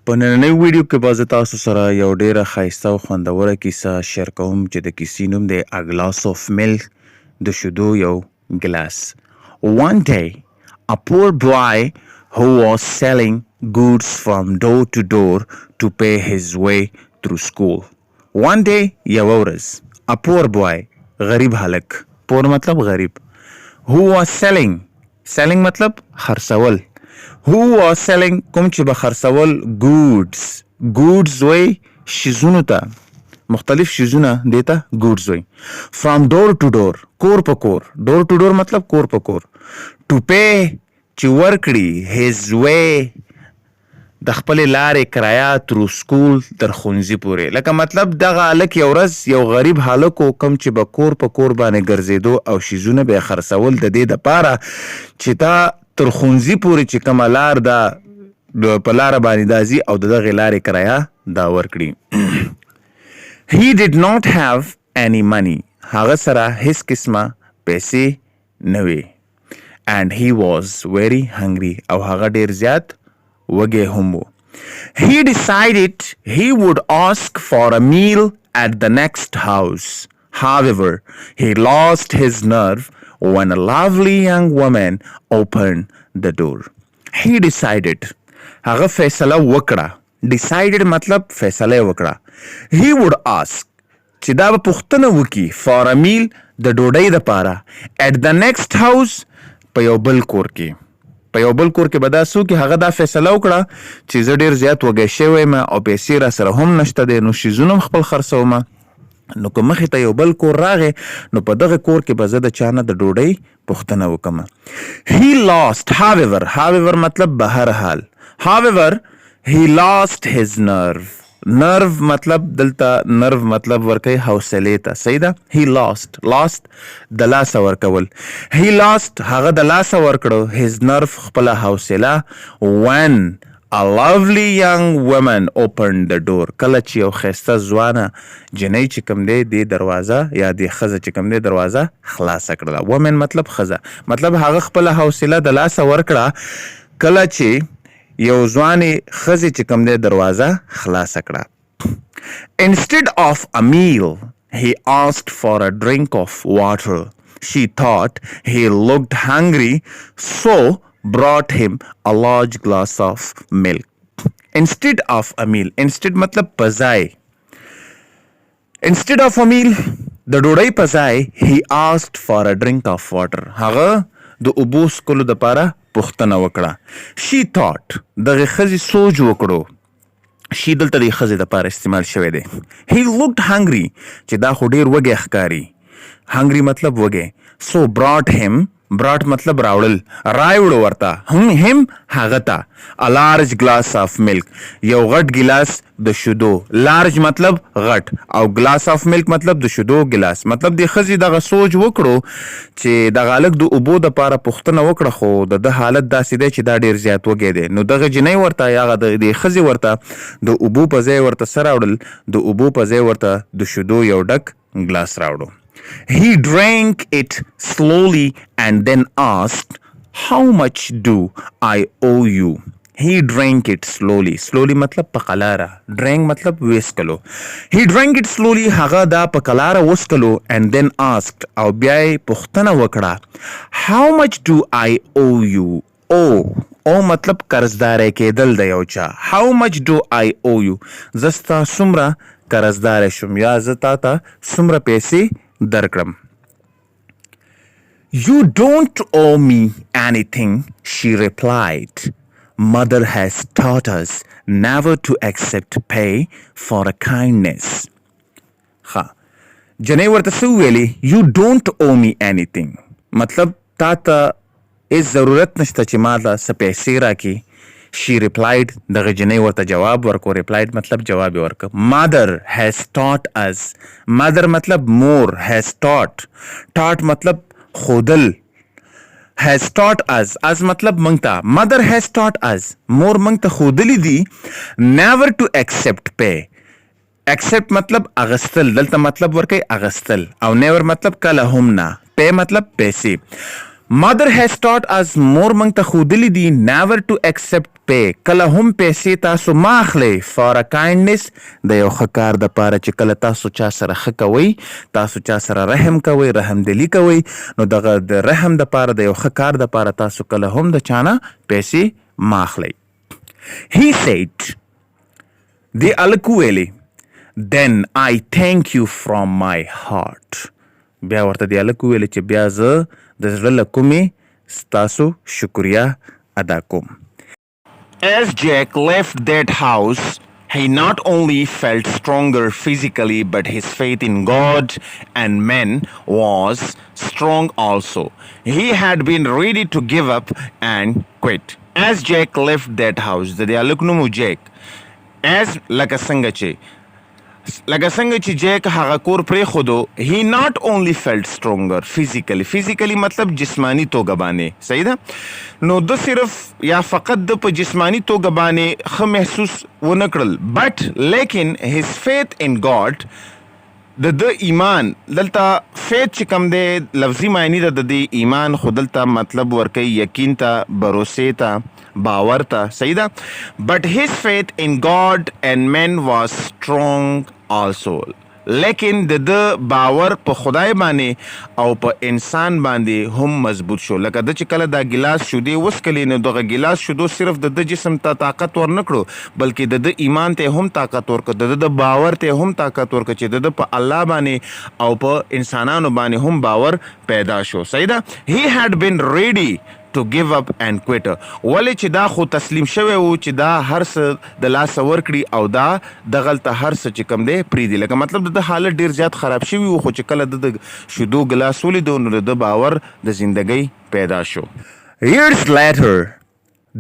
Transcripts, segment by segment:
په نننۍ ویډیو کې به زه تاسو سره یو ډیره ښایسته او خوندوره کیسه شیر کوم چې د کیسې نوم دی A glass of milk د شیدو یو ګلاس. One day, a poor boy who was selling goods from door to door to pay his way through school. One day, یوه ورځ a poor boy غریب هلک poor مطلب غریب who was selling مطلب خرڅول who was selling کوم چې به خرڅول goods وی شیزونو ته مختلف شیزونه دیتا goods وی from door to door کور په کور door to door مطلب کور په کور to pay چې ورکړي his way د خپل لارې کرایه through school تر ښوونځي پورې لکه مطلب دغه هلک یو ورځ یو غریب هلک و کوم چې به کور په کور باندې ګرځېدو او شیزونه به یې خرڅول د دې دپاره چې تا تر ښوونځي پورې چې کومه لار ده په لاره باندې دا ځي او د دغې لارې کرایه دا ورکړي. He did not have any money. هغه سره هیڅ قسمه پیسې نه وې. And he was very hungry. او هغه ډیر زیات وږی هم و. He decided he would ask for a meal at the next house. However, he lost his nerve when a lovely young woman opened the door. He decided. هغه فیصله وکړه. Decided مطلب فیصله وکړه. He would ask. چې دا به پوښتنه وکړي for a meal د ډوډۍ دپاره at the next house په یو بل کور کې. په یو بل کور کې به دا څوک هغه دا فیصله وکړه چې زه ډېر زیات وږی شوی یم او پیسې را سره هم نشته دی نو شیزونه هم خپل خرڅومه نو که مخې ته یو بل کور راغې نو په دغه کور کې به زه د چا نه د ډوډۍ پوښتنه وکړم. He lost however مطلب به هر حال however he lost his nerve مطلب دلته نرو مطلب ورکوي حوصلې ته صحیح ده. He lost د لاسه ورکول he lost هغه د لاسه ورکړو his nerve خپله حوصله when a lovely young woman opened the door کله چې یو ښایسته ځوانه جنۍ چې کوم دی دې دروازه یا دې ښځه چې کوم دی دروازه خلاصه کړله. woman مطلب ښځه مطلب هغه خپله حوصله د لاسه ورکړه کله چې یو ځوانې ښځې چې کوم دی دروازه خلاصه کړه. Instead of a meal, he asked for a drink of water. She thought he looked hungry, so brought him a large glass of milk. Instead of a meal. Instead مطلب پزای. Instead of a meal, د ډوډۍ پزای he asked for a drink of water. هغه د اوبو څښلو دپاره پوښتنه وکړه. She thought دغې ښځې سوچ وکړو شي دلته د ښځې دپاره استعمال شوی دی. He looked hungry چې دا خو ډېر وږی ښکاري. hungry مطلب وږی. So brought مطلب راوړل راوړو ورته him هغه ته a large glass of milk یو غټ ګلاس د شیدو. large مطلب غټ او glass of milk مطلب د شیدو ګلاس. مطلب د ښځې دغه سوچ وکړو چې دغه هلک د اوبو دپاره پوښتنه وکړه خو د هالت داسې دی چې دا ډېر زیات وږی دی نو دغه جنۍ ورته یا هغه د ښځې ورته د اوبو په ځای ورته څه راوړل د اوبو په ځای ورته د شیدو یو ډک ګلاس راوړو. He drank it slowly and then asked, "How much do I owe you?" He drank it slowly مطلب په قلاره. drank مطلب ویسکلو. He drank it slowly هغه دا په قلاره وسکلو and then asked او بیا یې پوښتنه وکړه How much do I owe you? او مطلب قرضداری کېدل د یو چا. How much do I owe you? زه ستا څومره قرضداری شم یا زه تا ته څومره پیسې درکړم. You don't owe me anything, she replied. Mother has taught us never to accept pay for a kindness. جنۍ ورته څه وویلې You don't owe me anything مطلب تا ته هېڅ ضرورت نشته چې ما ته څه پیسې راکړي. She replied دغه جنۍ ورته جواب ورکو. replied مطلب جواب یې ورکړ. Mother has taught us. mother مطلب مور. has taught مطلب ښودل. has taught us مطلب موږ ته. mother has taught us مور موږ ته ښودلي دي never to accept pay. accept مطلب اغستل دلته مطلب ورکوي اغستل او never مطلب کله هم نه. pay مطلب پیسې. Mother has taught us مور موږ ته ښودلي دي never to accept pay کله هم پیسې تاسو ما اخلئ for a kindness د یو ښه کار دپاره چې کله تاسو چا سره ښه کوئ تاسو چا سره رحم کوئ رحمدلي کوئ نو دغه د رحم دپاره د یو ښه کار دپاره تاسو کله هم د چا نه پیسې ما اخلئ. He said دی هلک وویلې then I thank you from my heart بیا ورته دی هلک وویلې چې بیا زه د زړه له کومې ستاسو شکریه ادا کوم. As Jack left that house, he not only felt stronger physically, but his faith in God and men was strong also. He had been ready to give up and quit. As Jack left that house, د دې هلک نوم و Jack. As لکه څنګه چې جیک هغه کور پرېښودو he not only felt stronger physically مطلب جسمانی توګه باندې صحیح ده نو د صرف یا فقط د په جسمانی توګه باندې ښه محسوس ونه کړل بٹ لیکن his faith in God د ایمان دلته فیت چې کوم دی لفظي معنی ده د دې ایمان خو دلته مطلب ورکوي یقین ته بروسې ته باور ته صحیح ده but his faith in God and men was strong also لیکن د باور په خدای باندې او په انسان باندې هم مضبوط شو لکه د چې کله دا ګلاس شودې وسکلې نو دغه ګلاس شودو صرف د جسم ته طاقت ورنکړو بلکې د ایمان ته هم طاقت ورکړو د باور ته هم طاقت ورکړو چې د په الله باندې او په انسانانو باندې هم باور پیدا شو صحیح ده he had been ready to give up and quit ولې چې دا خو تسلیم شوی و چې دا هر څه د لاسه ورکړي او دا دغلته هر څه چې کوم دی پرېږدي لکه مطلب د حالت ډېر زیات خراب شوي و خو چې کله د شیدو ګلاس ولیدو نو د باور د زندګۍ پیدا شو. Years later,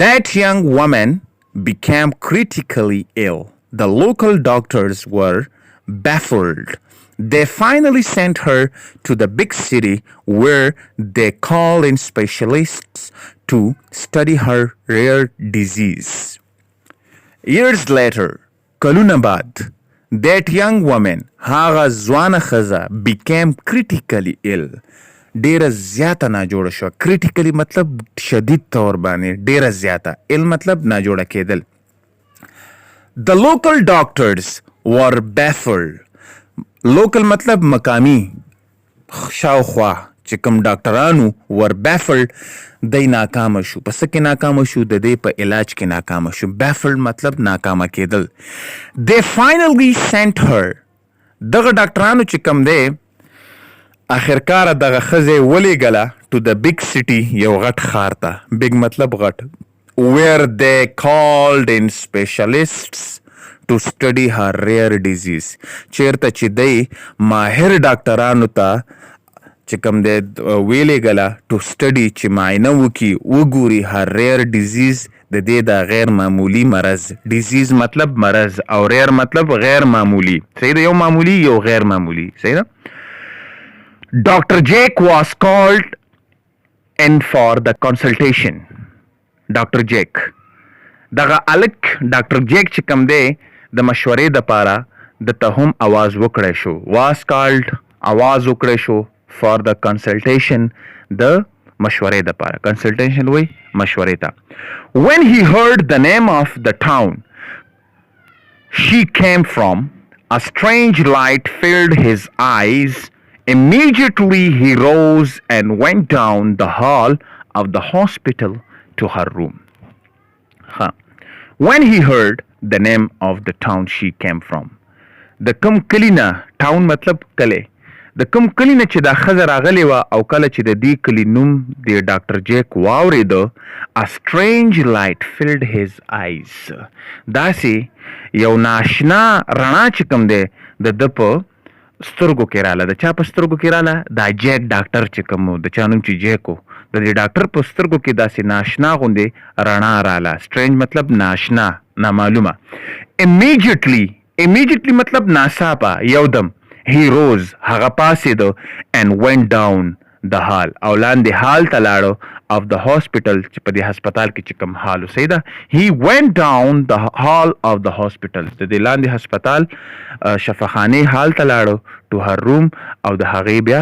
that young woman became critically ill. The local doctors were baffled. They finally sent her to the big city where they called in specialists to study her rare disease. Years later, kaluna baad, that young woman, haga zwana khaza, became critically ill. ډیره زیاته ناجوړه شوه critically مطلب شدید طور باندې ډیره زیاته ill مطلب ناجوړه کېدل. The local doctors were baffled. لوکل مطلب مقامی شاوخوا چې کوم ډاکټرانو ور بیفلډ دی ناکامه شو په څه کې ناکامه شو د دې په علاج کې ناکامه شو بیفلډ مطلب ناکامه کېدل. they finally sent her دغه ډاکټرانو چې کوم دی اخرکاره دغه ښځې ولیږله to the big city یو غټ ښار ته big مطلب غټ where they called in specialists to study her rare disease چیرته چې دی ماهر ډاکټرانو ته چې کوم دی ویلېږله to study چې معاینه وکړي وګوري her rare disease د دې دا غیر معمولی مرض disease مطلب مرض او rare مطلب غیر معمولی صحیح ده یو معمولی یو غیر معمولی صحیح ده. Dr. Jake was called in for the consultation. Dr. Jake دغه الک ډاکټر جیک چې کوم دی د مشورې دپاره د ته هم आवाज وکړی شو was called आवाज وکړی شو for the consultation د مشورې دپاره consultation وی مشورې ته. When he heard the name of the town she came from a strange light filled his eyes. Immediately he rose and went down the hall of the hospital to her room. When he heard the name of the town she came from د کوم کلی نه ټاون مطلب کلی د کوم کلی نه چې دا ښځه راغلې وه او کله چې د دې کلي نوم د ډاکټر جیک واورېده a strange light filled his eyes داسې یو ناشنا رڼا چې کوم دی د ده په سترګو کې راله د چا په سترګو کې راله دا جیک ډاکټر چې کوم د چا نوم چې جیک و د دې ډاکټر په سترګو کې داسې ناشنا غوندې رڼا راله strange مطلب ناشنا نامعلومه. immediately مطلب ناڅاپه یودم he rose هغه پاسېده and went down the hall او لاندې حال ته لاړو of the hospital چې په دې هسپتال کې چې کوم حال صحیح ده he went down the hall of the hospital د دې لاندې هسپتال شفاخانې حال ته لاړو to her room او د هغې بیا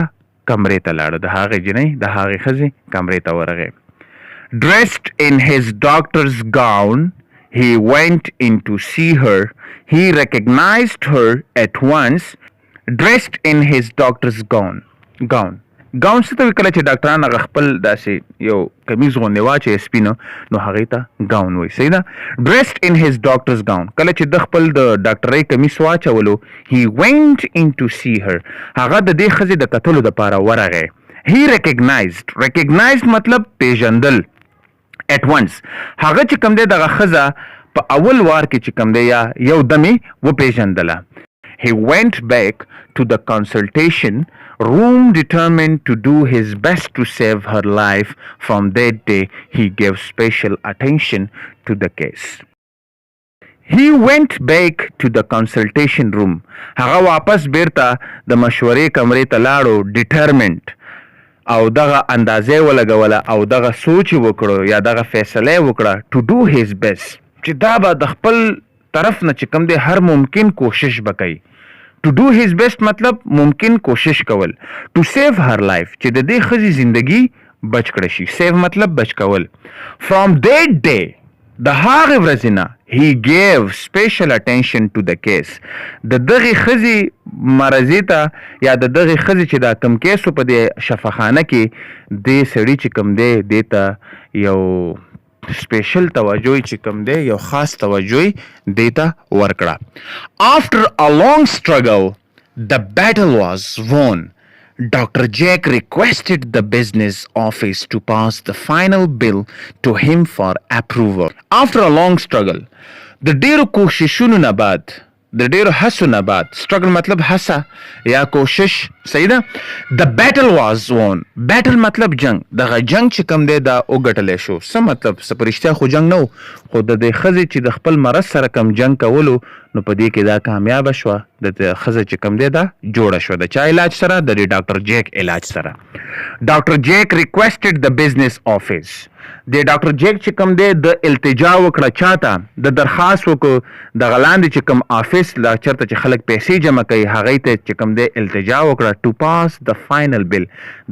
کمرې ته لاړو د هغې جنۍ د هغې ښځې کمرې ته ورغی. Dressed in his doctor's gown, he went in to see her. He recognized her at once. Dressed in his doctor's gown. ګاون څه ته وایي کله چې ډاکټران هغه خپل داسې یو کمیز غوندې واچوي سپینه نو هغې ته ګاون وایي. صحیح ده. ډریسډ ان هیز ډاکټرز ګاون کله چې د خپل د ډاکټرۍ کمیس واچولو هی وینټ ان ټو سی هر هغه د دې ښځې د کتلو دپاره ورغی. هی ریکګنایزډ مطلب پیژندل. at once هغه چې کوم دی دغه ښځه په اول وار کې چې کوم دی یا یو دمې وپیژندله. He went back to the consultation room determined to do his best to save her life. From that day, he gave special attention to the case. He went back to the consultation room. هغه واپس بیرته د مشورې کمرې ته لاړو determined او دغه اندازې ولګوله او دغه سوچ وکړو یا دغه فیصله وکړه to do his best چې دا به د خپل طرف نه چې کوم دی هر ممکن کوشش وکړي. to do his best مطلب ممکن کوشش کول. to save her life چې د دې ښځې زندگی بچ کړی شي. save مطلب بچ کول. from that day د هغې ورځې نه he gave special attention to the case د دغې ښځې مرضي ته یا د دغې ښځې چې دا کم کیس په دې شفاخانه کې دې سړي چې کم دی دې ته یو سپیشل توجه چې کوم دی یو خاص توجه دیتا ورکړه. After a long struggle, the battle was won. Dr. Jack requested the business office to pass the final bill to him for approval. After a long struggle, د ډیرو کوششونو نه بعد د ډیرو هڅو نه بعد struggle مطلب هڅه یا کوشش. صحیح ده. the battle was won. battle مطلب جنگ. دغه جنگ چې کوم دی دا وګټلی شو. څه مطلب څه په رښتیا خو جنگ نه و خو د دې ښځې چې د خپل مرض سره کم جنگ کولو نو په دې کې دا کامیابه شوه. د ښځه چې کوم دی دا جوړه شوه د چا علاج سره د ډاکټر جیک علاج سره. ډاکټر جیک requested the business office. د ډاکټر جیک چې کوم دی د التجا وکړه چاته د درخواست وکړو دغه لاندې چې کوم آفیس لا چېرته چې خلک پیسې جمع کوي هغې ته چې کوم دی التجا وکړه to pass the final bill.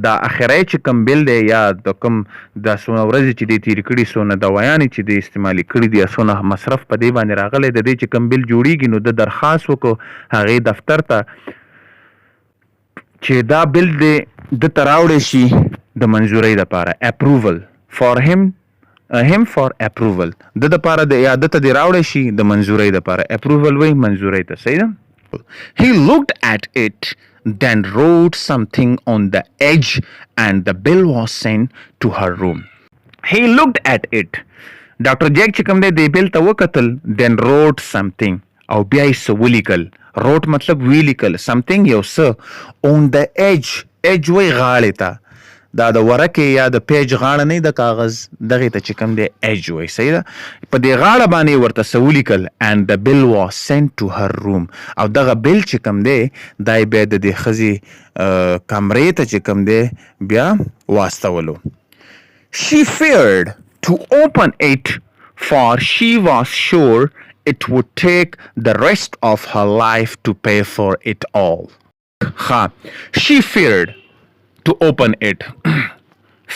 دا اخري چې کوم بیل دی یا د کوم د څونه ورځې چې دی تېرې کړي څونه دوايانې چې دی استعمالي کړي دي څونه مصرف په دې باندې راغلی د دې چې کوم بیل جوړیږي نو د درخواست وکړو هغې دفتر ته چې دا بیل دی د ته راوړی شي د منظورۍ دپاره. approval for him for approval د دپاره د یا د ته دې راوړی شي د منظورۍ دپاره. approval وایي منظورۍ ته. صحیح ده. he looked at it then wrote something on the edge and the bill was sent to her room. he looked at it. ډاکټر جیک چې کوم دی دې بیل ته وکتل then wrote something او بیا یې څه ولیکل. wrote مطلب وی لیکل. something یو څه on the edge وایي غاړې ته. دا د ورکې یا د پیج غاړه نه د کاغذ دغې ته چې کوم دی ایج وایي. صحیح ده. په دې غاړه باندې ورته څه ولیکل and the bill was sent to her room او دغه بیل چې کوم دی دا یې بیا د دې ښځې کمرې ته چې کوم دی بیا واستولو. she feared to open it for she was sure it would take the rest of her life to pay for it all. she feared to open it.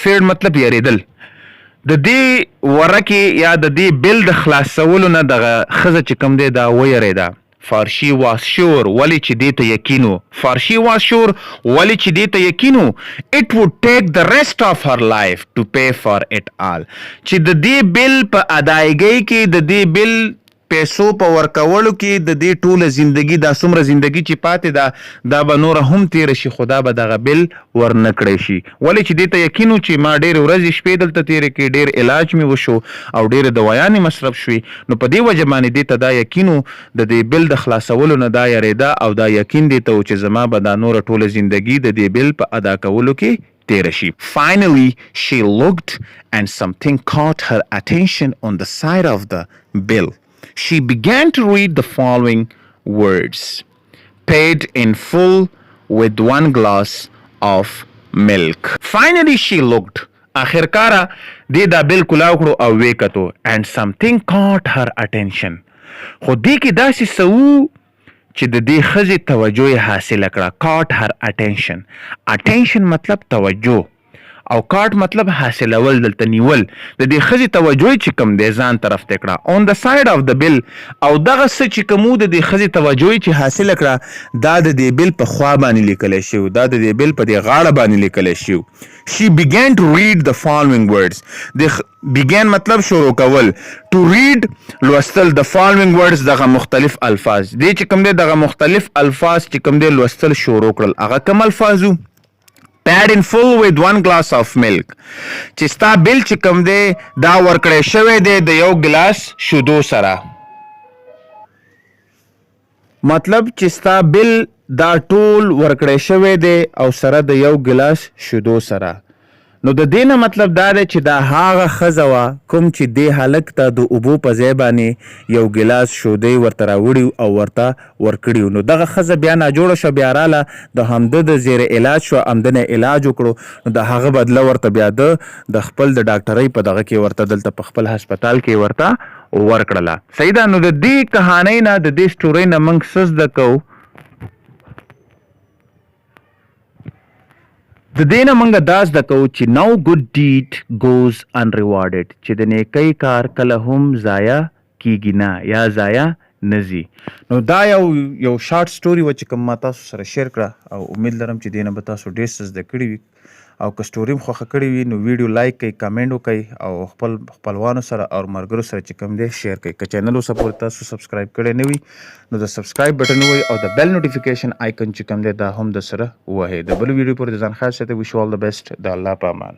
feared مطلب یریدل. د دې ورکې یا د دې بیل د خلاصولو نه دغه ښځه چې کوم دی دا ویریده. for she was sure ولې چې دې ته یقین و. for she was sure ولې چې دې ته یقین و it would take the rest of her life to pay for it all. چې د دې بیل په ادایګۍ کې د دې بیل پیسو په ورکولو کې د دې ټوله زندگی دا څومره زندگی چې پاتې ده دا به نوره هم تیره شي خو دا به دغه بیل ورنه کړی شي. ولې چې دې ته یقین و چې ما ډېرې ورځې شپې دلته تیرې کړې ډېر علاج مې وشو او ډېرې دوايانې مصرف شوې نو په دې وجه باندې دې ته دا یقین و د دې بیل د خلاصولو نه دا یریده او دا یقین دې ته و چې زما به دا نوره ټوله زندگی د دې بیل په ادا کولو کې تیره شي. Finally she looked and something caught her attention on the side of the bill. She began to read the following words. Paid in full with 1 glass of milk. Finally she looked. آخرکاره دې دا بیل کلاو کړو او ویې کتو and something caught her attention. خو دې کې داسې څه و چې د دې ښځې توجه یې حاصله کړه. caught her attention. attention مطلب توجه او کارت مطلب حاصلول، دلته نیول. د دې ښځې توجه چې کوم دی ځان طرف ته کړه. on the side of the bill. او دغه څه چې کوم د دې ښځې توجه چې حاصله کړه دا د دې بیل په خوا باندې لیکلی شوی، دا د دې بیل په دې غاړه باندې لیکلی شوی. she began to read the following words. began مطلب شروع کول. to read لوستل. the following words دغه مختلف الفاظ. دې چې کوم دی دغه مختلف الفاظ چې کوم دی لوستل شروع کړل. هغه کوم الفاظ وو؟ pad in full with 1 glass of milk. چې ستا بیل چې کوم دی دا ورکړی شوی دی د یو ګلاس شیدو سره. مطلب چې ستا بیل دا ټول ورکړی شوی دی او سره د یو ګلاس شیدو سره. نو د دې نه مطلب دا دی چې دا هغه ښځه وه کوم چې دې هلک ته د اوبو په ځای باندې یو ګلاس شیدې ورته راوړي او ورته ورکړي. نو دغه ښځه بیا ناجوړه شوه، بیا راله د همده د زیر علاج شوه، همده نه علاج وکړو. نو د هغه بدله ورته بیا د خپل د ډاکټرۍ په دغه کې ورته دلته په خپل هسپتال کې ورته ورکړله. صحیح ده. نو د دې کهانۍ نه د دې سټورۍ نه موږ څه زده کوو؟ د دې نه موږ دا زده کوو چې no good deed goes unrewarded. چې د نیکۍ کار کله هم ضایع کیږي نه یا ضایع نه ځي. نو دا یو شارټ سټوري وه چې کوم ما تاسو سره شیر کړه او امید لرم چې دې نه به تاسو ډېر څه زده کړي وي. او که سټوري هم خوښه کړې وي نو ویډیو لایک کړئ، کمنټ وکړئ او خپل خپلوانو سره او ملګرو سره چې کوم دی شیر کړئ. که چینل اوسه پورې تاسو سبسکرایب کړی نه وي نو د سبسکرایب بټن ووهئ او د بیل نوټیفیکیشن آیکن چې کوم دی دا هم د سره ووهئ. د بل ویډیو پورې د ځان خیال ساتئ. وش یو آل د بیسټ. د الله په امان.